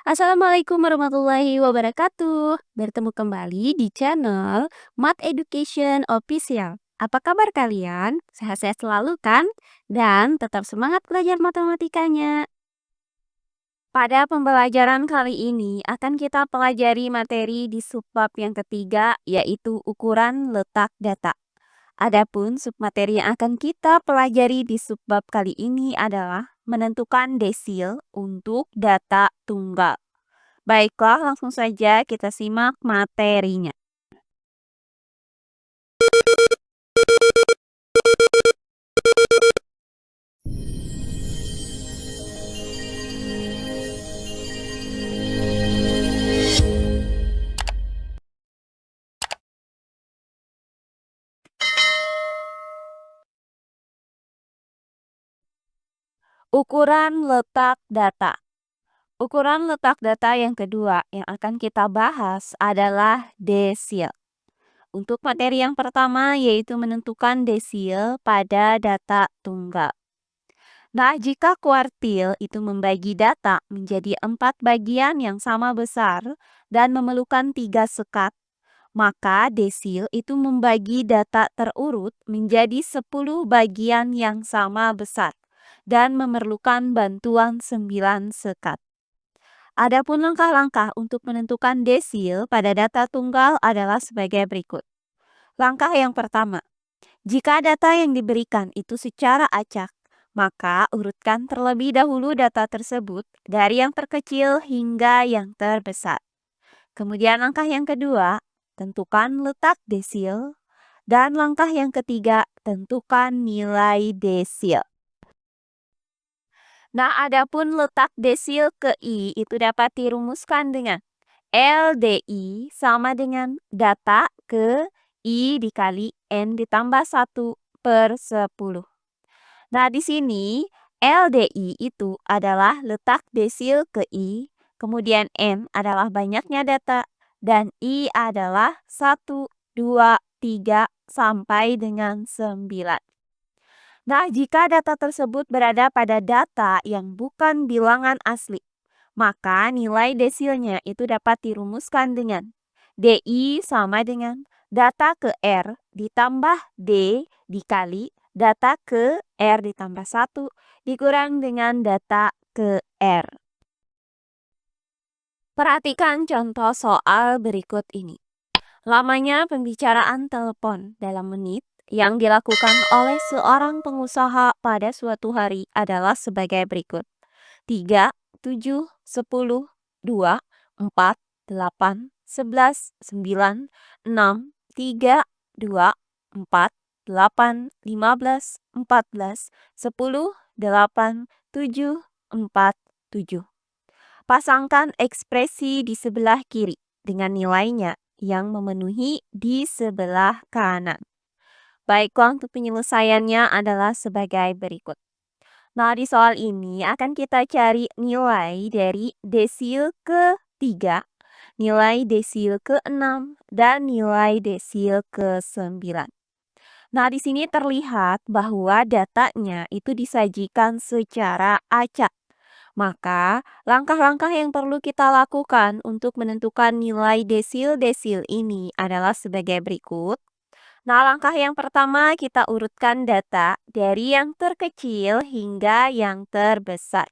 Assalamualaikum warahmatullahi wabarakatuh. Bertemu kembali di channel Math Education Official. Apa kabar kalian? Sehat-sehat selalu kan? Dan tetap semangat belajar matematikanya. Pada pembelajaran kali ini akan kita pelajari materi di subbab yang ketiga, yaitu ukuran letak data. Adapun submateri yang akan kita pelajari di subbab kali ini adalah menentukan desil untuk data tunggal. Baiklah, langsung saja kita simak materinya. Ukuran letak data. Ukuran letak data yang kedua yang akan kita bahas adalah desil. Untuk materi yang pertama yaitu menentukan desil pada data tunggal. Nah, jika kuartil itu membagi data menjadi 4 bagian yang sama besar dan memerlukan 3 sekat, maka desil itu membagi data terurut menjadi 10 bagian yang sama besar dan memerlukan bantuan 9 sekat. Adapun langkah-langkah untuk menentukan desil pada data tunggal adalah sebagai berikut. Langkah yang pertama, jika data yang diberikan itu secara acak, maka urutkan terlebih dahulu data tersebut dari yang terkecil hingga yang terbesar. Kemudian langkah yang kedua, tentukan letak desil. Dan langkah yang ketiga, tentukan nilai desil. Nah, adapun letak desil ke I itu dapat dirumuskan dengan LDI sama dengan data ke I dikali N ditambah 1/10. Nah, di sini LDI itu adalah letak desil ke I, kemudian N adalah banyaknya data, dan I adalah 1, 2, 3, sampai dengan 9. Nah, jika data tersebut berada pada data yang bukan bilangan asli, maka nilai desilnya itu dapat dirumuskan dengan DI sama dengan data ke R ditambah D dikali data ke R ditambah 1 dikurang dengan data ke R. Perhatikan contoh soal berikut ini. Lamanya pembicaraan telepon dalam menit yang dilakukan oleh seorang pengusaha pada suatu hari adalah sebagai berikut. 3, 7, 10, 2, 4, 8, 11, 9, 6, 3, 2, 4, 8, 15, 14, 10, 8, 7, 4, 7. Pasangkan ekspresi di sebelah kiri dengan nilainya yang memenuhi di sebelah kanan. Baiklah, untuk penyelesaiannya adalah sebagai berikut. Nah, di soal ini akan kita cari nilai dari desil ke-3, nilai desil ke-6, dan nilai desil ke-9. Nah, di sini terlihat bahwa datanya itu disajikan secara acak. Maka, langkah-langkah yang perlu kita lakukan untuk menentukan nilai desil-desil ini adalah sebagai berikut. Nah, langkah yang pertama kita urutkan data dari yang terkecil hingga yang terbesar.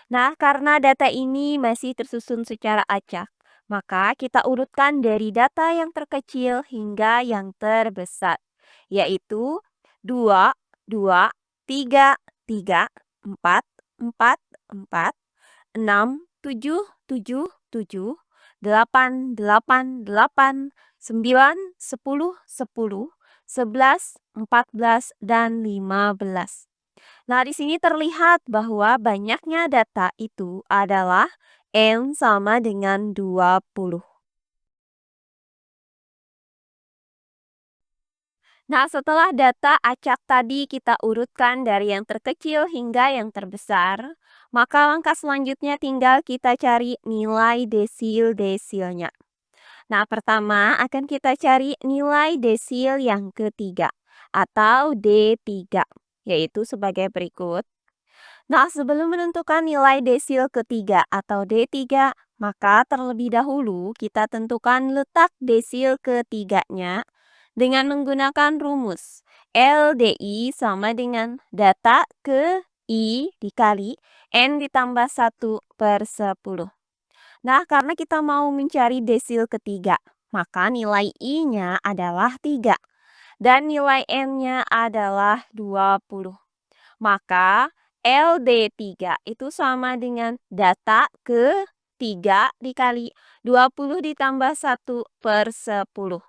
Nah, karena data ini masih tersusun secara acak, maka kita urutkan dari data yang terkecil hingga yang terbesar, yaitu 2, 2, 3, 3, 4, 4, 4, 6, 7, 7, 7, 8, 8, 8, 9, 10, 10, 11, 14, dan 15. Nah, di sini terlihat bahwa banyaknya data itu adalah N sama dengan 20. Nah, setelah data acak tadi kita urutkan dari yang terkecil hingga yang terbesar, maka langkah selanjutnya tinggal kita cari nilai desil-desilnya. Nah, pertama akan kita cari nilai desil yang ketiga atau D3, yaitu sebagai berikut. Nah, sebelum menentukan nilai desil ketiga atau D3, maka terlebih dahulu kita tentukan letak desil ketiganya dengan menggunakan rumus LDI sama dengan data ke I dikali N ditambah 1/10. Nah, karena kita mau mencari desil ketiga, maka nilai I-nya adalah 3 dan nilai N-nya adalah 20. Maka LD3 itu sama dengan data ke 3 dikali 20 ditambah 1/10.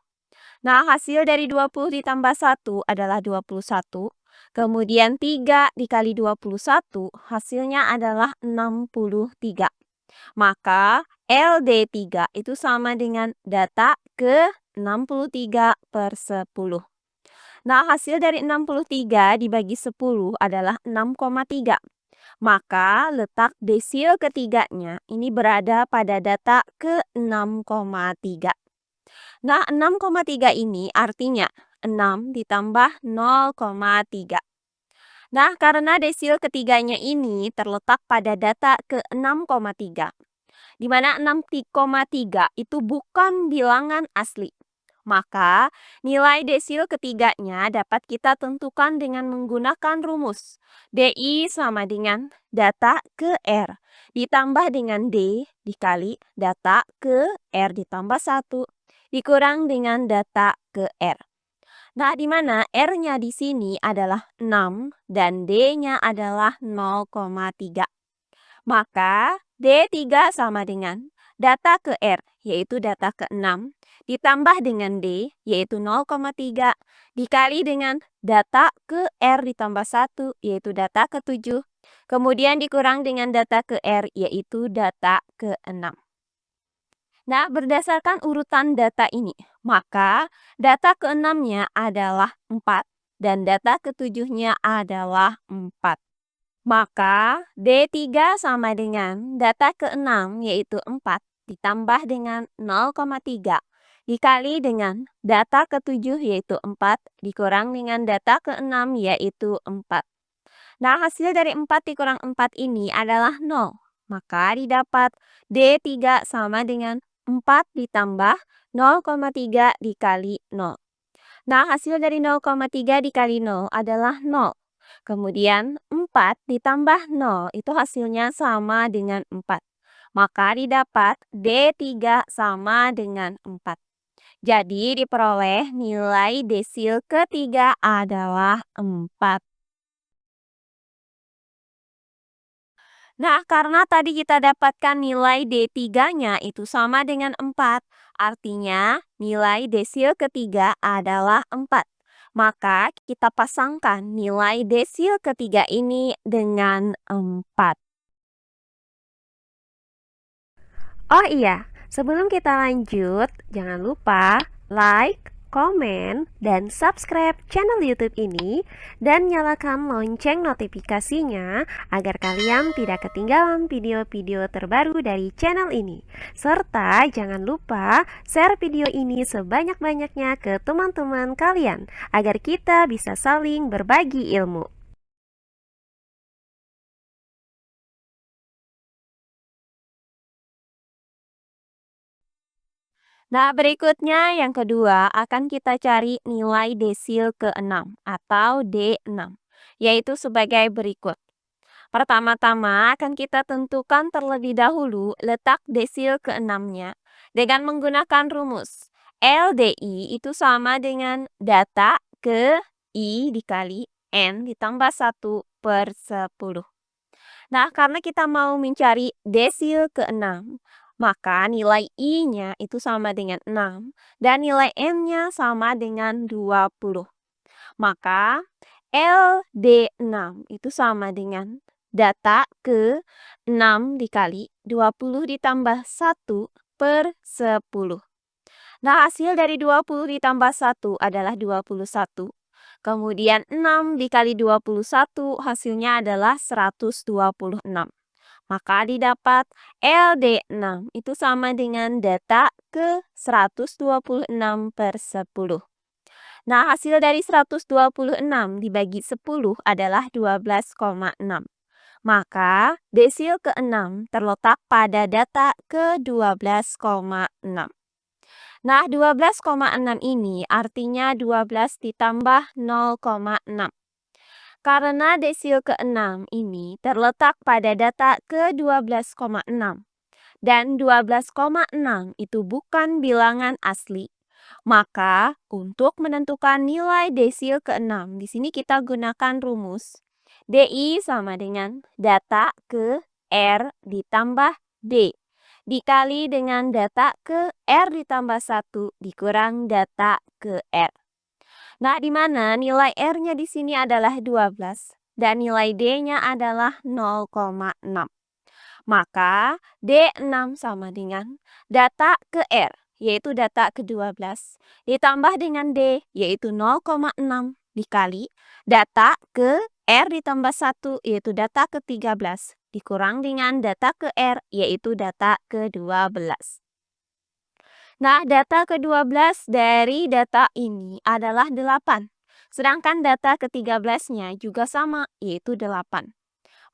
Nah, hasil dari 20 ditambah 1 adalah 21. Kemudian 3 dikali 21 hasilnya adalah 63. Maka LD3 itu sama dengan data ke 63/10. Nah, hasil dari 63 dibagi 10 adalah 6,3. Maka letak desil ketiganya ini berada pada data ke 6,3. Nah, 6,3 ini artinya 6 ditambah 0,3. Nah, karena desil ketiganya ini terletak pada data ke 6,3, di mana 6,3 itu bukan bilangan asli. Maka, nilai desil ketiganya dapat kita tentukan dengan menggunakan rumus DI sama dengan data ke R ditambah dengan D dikali data ke R ditambah 1 dikurang dengan data ke R. Nah, di mana R-nya di sini adalah 6 dan D-nya adalah 0,3. Maka D3 sama dengan data ke R, yaitu data ke-6, ditambah dengan D, yaitu 0,3, dikali dengan data ke R ditambah 1, yaitu data ke-7, kemudian dikurang dengan data ke R, yaitu data ke-6. Nah, berdasarkan urutan data ini, maka data ke-6-nya adalah 4 dan data ke-7-nya adalah 4. Maka D3 sama dengan data ke-6 yaitu 4 ditambah dengan 0,3 dikali dengan data ke-7 yaitu 4 dikurang dengan data ke-6 yaitu 4. Nah, hasil dari 4 dikurang 4 ini adalah 0. Maka didapat D3 sama dengan 4 ditambah 0,3 dikali 0. Nah, hasil dari 0,3 dikali 0 adalah 0. Kemudian 4 ditambah 0 itu hasilnya sama dengan 4. Maka didapat D3 sama dengan 4. Jadi diperoleh nilai desil ketiga adalah 4. Nah, karena tadi kita dapatkan nilai D3-nya itu sama dengan 4, artinya nilai desil ketiga adalah 4. Maka kita pasangkan nilai desil ketiga ini dengan 4. Oh iya, sebelum kita lanjut, jangan lupa like, komen, dan subscribe channel YouTube ini dan nyalakan lonceng notifikasinya agar kalian tidak ketinggalan video-video terbaru dari channel ini. Serta jangan lupa share video ini sebanyak-banyaknya ke teman-teman kalian agar kita bisa saling berbagi ilmu. Nah, berikutnya yang kedua akan kita cari nilai desil ke-6 atau D6, yaitu sebagai berikut. Pertama-tama akan kita tentukan terlebih dahulu letak desil ke-6-nya dengan menggunakan rumus. LDI itu sama dengan data ke I dikali N ditambah 1/10. Nah, karena kita mau mencari desil ke-6, maka nilai I-nya itu sama dengan 6 dan nilai N-nya sama dengan 20. Maka LD6 itu sama dengan data ke 6 dikali 20 ditambah 1/10. Nah, hasil dari 20 ditambah 1 adalah 21. Kemudian 6 dikali 21 hasilnya adalah 126. Maka didapat LD6 itu sama dengan data ke 126/10. Nah, hasil dari 126 dibagi 10 adalah 12,6. Maka desil ke-6 terletak pada data ke-12,6. Nah, 12,6 ini artinya 12 ditambah 0,6. Karena desil ke-6 ini terletak pada data ke-12,6 dan 12,6 itu bukan bilangan asli, maka untuk menentukan nilai desil ke-6 di sini kita gunakan rumus DI sama dengan data ke R ditambah D dikali dengan data ke R ditambah 1 dikurang data ke R. Nah, di mana nilai R-nya di sini adalah 12 dan nilai D-nya adalah 0,6. Maka D6 sama dengan data ke R, yaitu data ke-12, ditambah dengan D, yaitu 0,6, dikali data ke R ditambah 1, yaitu data ke-13, dikurang dengan data ke R, yaitu data ke-12. Nah, data ke-12 dari data ini adalah 8. Sedangkan data ke-13-nya juga sama, yaitu 8.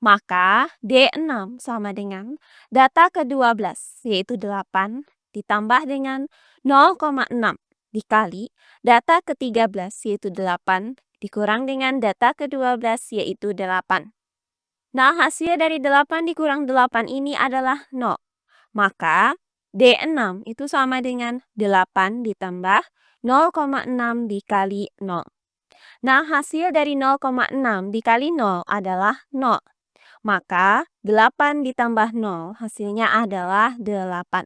Maka D6 sama dengan data ke-12, yaitu 8, ditambah dengan 0,6, dikali data ke-13, yaitu 8, dikurang dengan data ke-12, yaitu 8. Nah, hasil dari 8 dikurang 8 ini adalah 0. Maka D6 itu sama dengan 8 ditambah 0,6 dikali 0. Nah, hasil dari 0,6 dikali 0 adalah 0. Maka 8 ditambah 0 hasilnya adalah 8.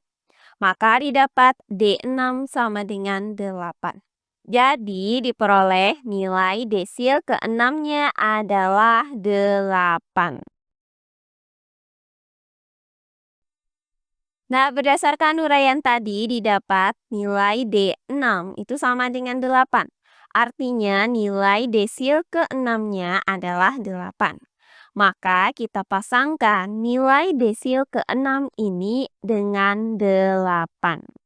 Maka didapat D6 sama dengan 8. Jadi diperoleh nilai desil ke-6-nya adalah 8. Nah, berdasarkan uraian tadi didapat nilai D6 itu sama dengan 8. Artinya nilai desil ke-6-nya adalah 8. Maka kita pasangkan nilai desil ke-6 ini dengan 8.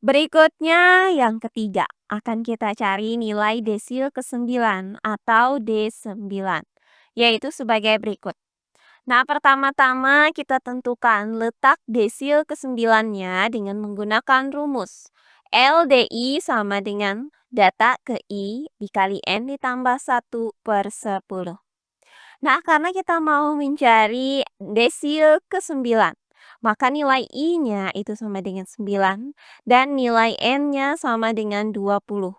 Berikutnya yang ketiga, akan kita cari nilai desil ke-9 atau D9, yaitu sebagai berikut. Nah, pertama-tama kita tentukan letak desil ke-9-nya dengan menggunakan rumus LDI sama dengan data ke I dikali N ditambah 1/10. Nah, karena kita mau mencari desil ke-9, maka nilai I-nya itu sama dengan 9 dan nilai N-nya sama dengan 20.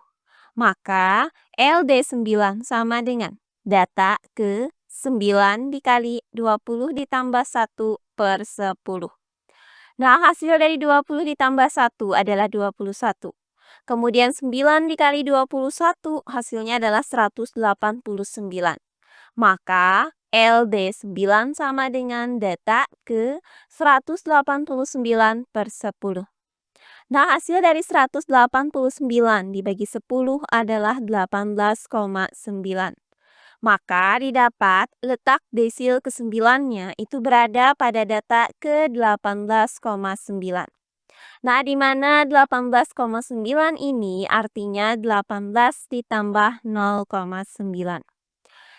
Maka LD9 sama dengan data ke 9 dikali 20 ditambah 1/10. Nah, hasil dari 20 ditambah 1 adalah 21. Kemudian 9 dikali 21 hasilnya adalah 189. Maka LD9 sama dengan data ke 189/10. Nah, hasil dari 189 dibagi 10 adalah 18,9. Maka didapat letak desil ke-9-nya itu berada pada data ke-18,9. Nah, di mana 18,9 ini artinya 18 ditambah 0,9.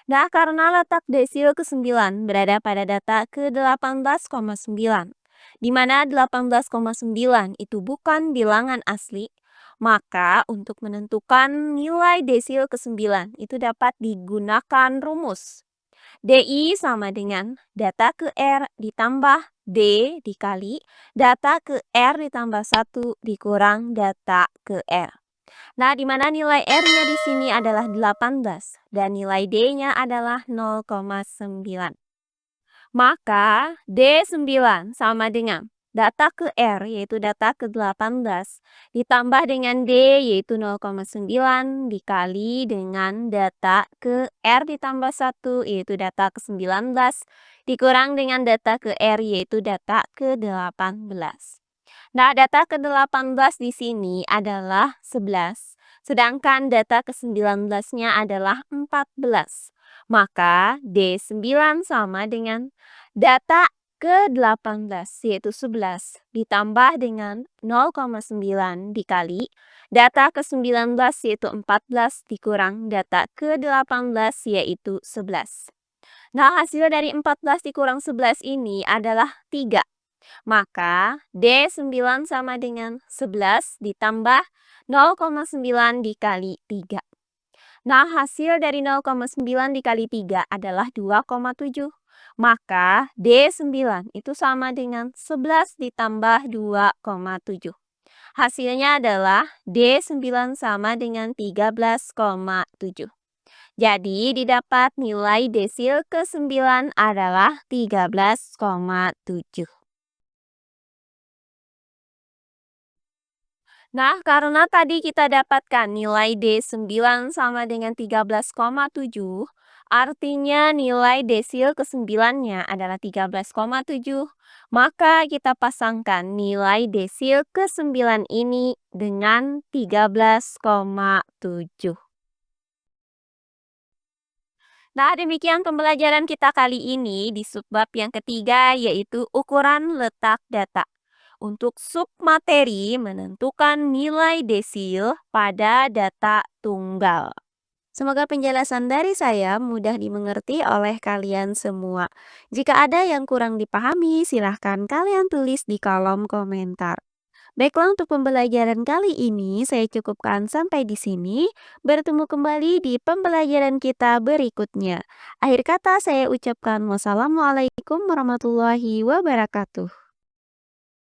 Nah, karena letak desil ke-9 berada pada data ke-18,9, di mana 18,9 itu bukan bilangan asli, maka untuk menentukan nilai desil ke-9 itu dapat digunakan rumus DI sama dengan data ke R ditambah D dikali data ke R ditambah 1 dikurang data ke R. Nah, di mana nilai R-nya di sini adalah 18 dan nilai D-nya adalah 0,9. Maka D9 sama dengan data ke R yaitu data ke-18 ditambah dengan D yaitu 0,9 dikali dengan data ke R ditambah 1 yaitu data ke-19 dikurang dengan data ke R yaitu data ke-18. Nah, data ke-18 di sini adalah 11, sedangkan data ke-19-nya adalah 14. Maka D9 sama dengan data ke-18 yaitu 11 ditambah dengan 0,9 dikali data ke-19 yaitu 14 dikurang data ke-18 yaitu 11. Nah, hasil dari 14 dikurang 11 ini adalah 3. Maka D9 sama dengan 11 ditambah 0,9 dikali 3. Nah, hasil dari 0,9 dikali 3 adalah 2,7. Maka D9 itu sama dengan 11 ditambah 2,7. Hasilnya adalah D9 sama dengan 13,7. Jadi didapat nilai desil ke-9 adalah 13,7. Nah, karena tadi kita dapatkan nilai D9 sama dengan 13,7, artinya nilai desil ke-9-nya adalah 13,7. Maka kita pasangkan nilai desil ke-9 ini dengan 13,7. Nah, demikian pembelajaran kita kali ini di subbab yang ketiga yaitu ukuran letak data. Untuk submateri menentukan nilai desil pada data tunggal. Semoga penjelasan dari saya mudah dimengerti oleh kalian semua. Jika ada yang kurang dipahami, silahkan kalian tulis di kolom komentar. Baiklah, untuk pembelajaran kali ini saya cukupkan sampai di sini. Bertemu kembali di pembelajaran kita berikutnya. Akhir kata saya ucapkan wassalamualaikum warahmatullahi wabarakatuh.